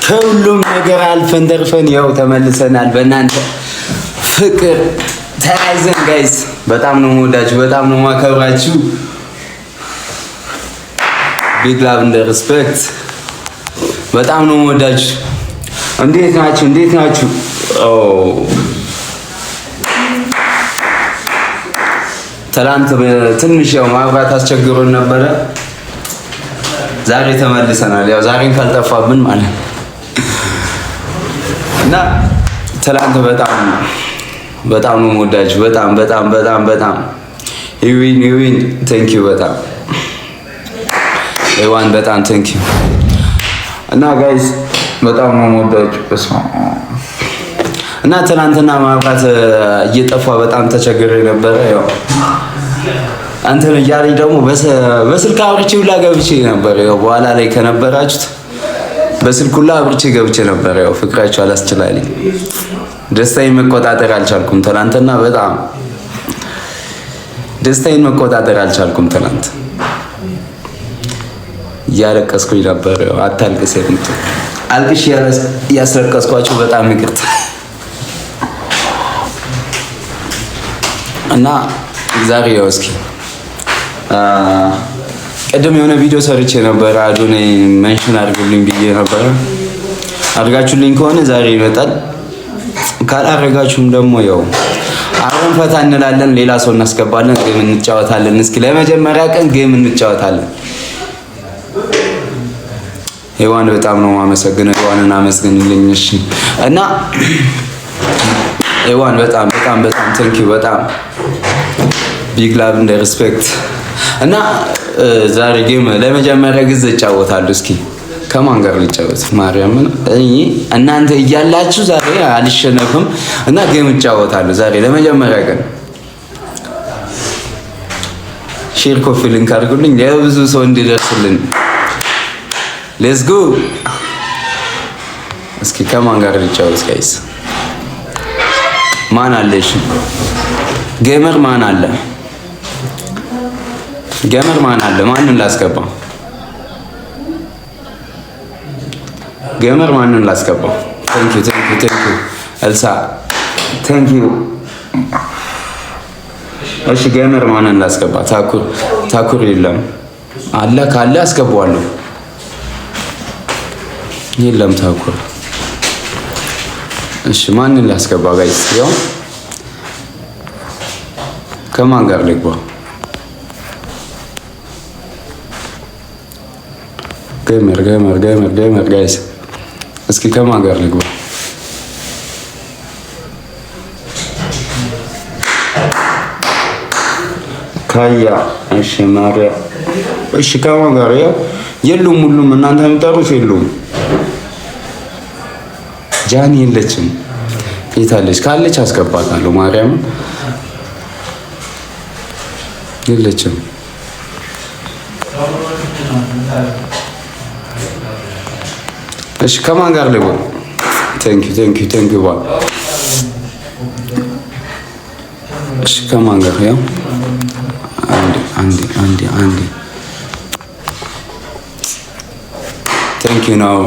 ከሁሉም ነገር አልፈን ተርፈን ያው ተመልሰናል። በእናንተ ፍቅር ተያይዘን ጋይስ በጣም ነው የምወዳችሁ፣ በጣም ነው የማከብራችሁ። ቢግ ላቭ እንደ ሪስፔክት በጣም ነው የምወዳችሁ። እንዴት ናችሁ? እንዴት ናችሁ? ትናንት ትንሽ ያው ማብራት አስቸግሮን ነበረ። ዛሬ ተመልሰናል። ያው ዛሬን ካልጠፋብን ማለት ነው እና ትናንት በጣም ነው የምወዳችሁ። በጣም ይዊን ቴንክ ዩ በጣም ኤዋን በጣም ቴንክ ዩ እና ጋይስ በጣም ነው የምወዳችሁ። እና ትናንትና ማብራት እየጠፋ በጣም ተቸግሬ ነበረ። ያው አንተን እያለኝ ደግሞ በስልክ አብርቼ ሁላ ገብቼ ነበር። ያው በኋላ ላይ ከነበራችሁት በስልክ ሁላ አብርቼ ገብቼ ነበር። ያው ፍቅራችሁ አላስችላለኝ፣ ደስታዬን መቆጣጠር አልቻልኩም። ትናንትና በጣም ደስታዬን መቆጣጠር አልቻልኩም። ትናንት እያለቀስኩኝ ነበር። ያው አታልቅስ የምት አልቅሽ ያስለቀስኳችሁ በጣም ይቅርታ። እና ዛሬ ያው እስኪ ቀደም የሆነ ቪዲዮ ሰርቼ ነበር። አዶናይ ሜንሽን አድርጉልኝ ብዬ ነበር። አድርጋችሁልኝ ከሆነ ዛሬ ይመጣል። ካላረጋችሁም ደግሞ ያው አብረን ፈታ እንላለን። ሌላ ሰው እናስገባለን፣ ጌም እንጫወታለን። እስኪ ለመጀመሪያ ቀን ጌም እንጫወታለን። ሄዋን በጣም ነው የማመሰግነው። ሄዋንን አመስግንልኝ እሺ። እና ሄዋን በጣም ቴንክ ዩ በጣም ቢግ ላቭ እንደ ሪስፔክት። እና ዛሬ ጌም ለመጀመሪያ ጊዜ እጫወታለሁ። እስኪ ከማን ጋር ልጫወት? ማርያምን እናንተ እያላችሁ ዛሬ አልሸነፍም እና ጌም እጫወታለሁ ዛሬ ለመጀመሪያ ቀን። ሼር ኮፒ ሊንክ አድርጉልኝ ለብዙ ሰው እንዲደርስልን። ሌትስ ጎ። እስኪ ከማን ጋር ልጫወት ጋይስ? ማን አለሽ? ጌመር ማን አለ? ጌመር ማን አለ? ማንን ላስገባ? ጌመር ማንን ላስገባ? ቴንክ ዩ ኤልሳ ቴንክ ዩ። እሺ ጌመር ማንን ላስገባ? ታኩር የለም አለ? ካለ አስገባዋለሁ። የለም ታኩር። እሺ ማንን ላስገባ ጋይስ? ያው ከማን ጋር ልግባ? ጌመር ጋይስ እስኪ ከማን ጋር ልግባ? ካያ እሺ ማሪያ እሺ ከማን ጋር? ያው የሉም፣ ሁሉም እናንተ የምጠሩት የሉም። ጃኒ የለችም። የታለች? ካለች አስገባታለሁ። ማርያም የለችም። እሺ ከማን ጋር ልግባ? ቴንክ ዩ ባ እሺ ከማን ጋር? ያው አንዴ ቴንክ ዩ ነው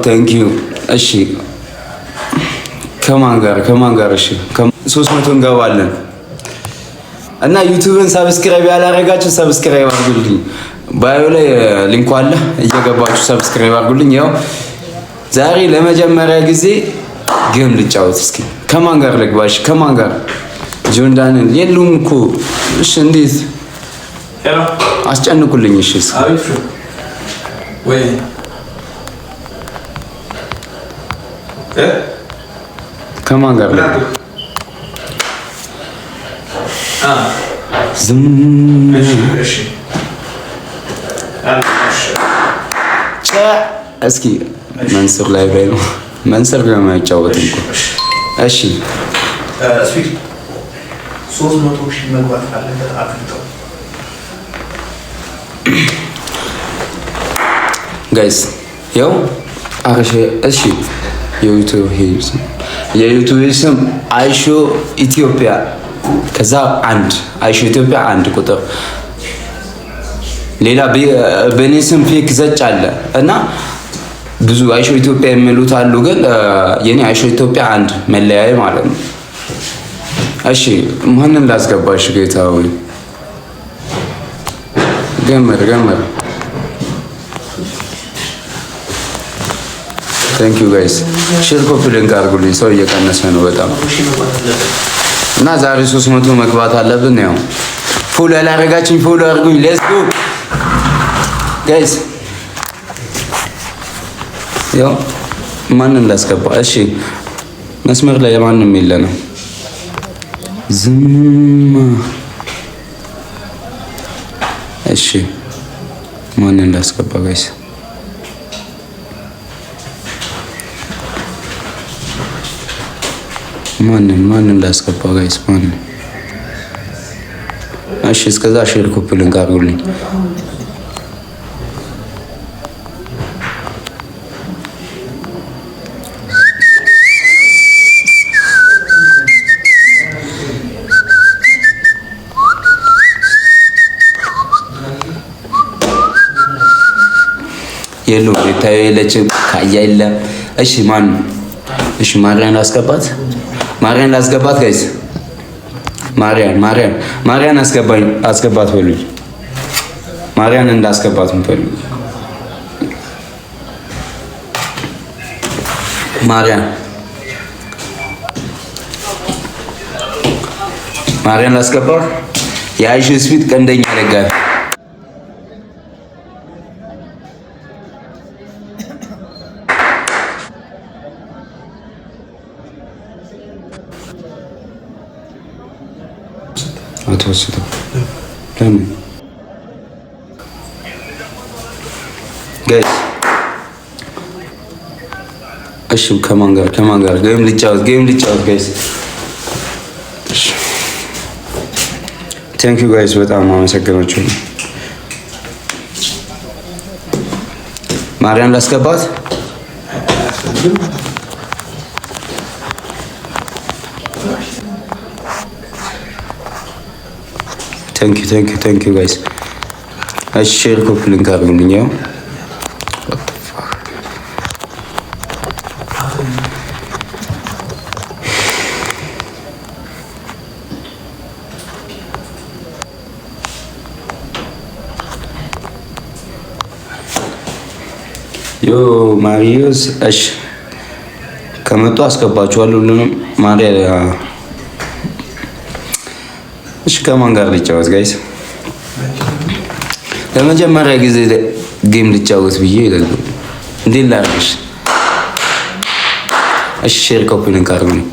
ቴንክ ዩ። እሺ ከማን ጋር? እሺ 300 እንገባለን። እና ዩቲዩብን ሰብስክራይብ ያላረጋችሁ ሰብስክራይብ አድርጉልኝ። ባዮ ላይ ሊንኩ አለ፣ እየገባችሁ ሰብስክራይብ አድርጉልኝ። ያው ዛሬ ለመጀመሪያ ጊዜ ጌም ልጫወት። እስኪ ከማን ጋር ልግባ? እሺ ከማን ጋር? ጆንዳንን የሉም እኮ። እሺ እንዴት አስጨንቁልኝ። እሺ ወይ ከማን ጋር እስኪ መንሱር ላይ ባይ ነው። መንሱር ጋር አይጫወትም እኮ። እሺ 300 ሺህ መግባት አለበት አጥንተው ጋይስ ያው አረሽ። እሺ የዩቲዩብ ስም አይሾ ኢትዮጵያ፣ ከዛ አይሾ ኢትዮጵያ 1 ቁጥር ሌላ በእኔ ስም ፌክ ዘጭ አለ እና ብዙ አይሾ ኢትዮጵያ የሚሉት አሉ። ግን የኔ አይሾ ኢትዮጵያ አንድ መለያየ ማለት ነው። እሺ ማንን ላስገባሽ ጌታ ሆይ? ገመር ታንክ ዩ ጋይስ። ሼር ኮፒ ሊንክ አድርጉልኝ። ሰው እየቀነሰ ነው በጣም እና ዛሬ 300 መግባት አለብን። ያው ፎሎ ያላረጋችሁኝ ፎሎ አድርጉኝ። ሌትስ ጎ ጋይስ። ያው ማንን ላስገባ? እሺ መስመር ላይ ማንም የለንም። ዝም እሺ ማንን ላስገባ ጋይስ? ማንን ላስገባ ጋይስ? ማንን? እሺ እስከዛ ሼር ኮፒ ሊንክ አድርጉልኝ። የሉ ቤታዬ የለችም። ካያ የለም። እሺ ማን? እሺ ማርያን ላስገባት ጋይስ። ማርያን አስገባት በሉኝ። ማርያን እንዳስገባት ምፈልጉ ማርያን ላስገባ። የአይሽ ስፒድ ቀንደኛ ደጋፊ አትወስደው። ለምን ጋይስ? እሺ ከማን ጋር ጌም ልጫወት ጋይስ? ቴንክ ዩ ጋይስ፣ በጣም አመሰግናችሁ። ማርያም ላስገባት። ቴንክ ዩ ጋይስ። እሺ ሼር ኮፒ ሊንክ አድርጉልኝ። ያው ማሪዮስ። እሺ ከመጡ አስገባችኋለሁ ሁሉንም። ማሪያ እሺ ከማን ጋር ልጫወት ጋይስ? ለመጀመሪያ ጊዜ ጌም ልጫወት ብዬ እንዴት ላድርግሽ? እሺ ሼር ኮፒ ሊንክ አድርጉልኝ።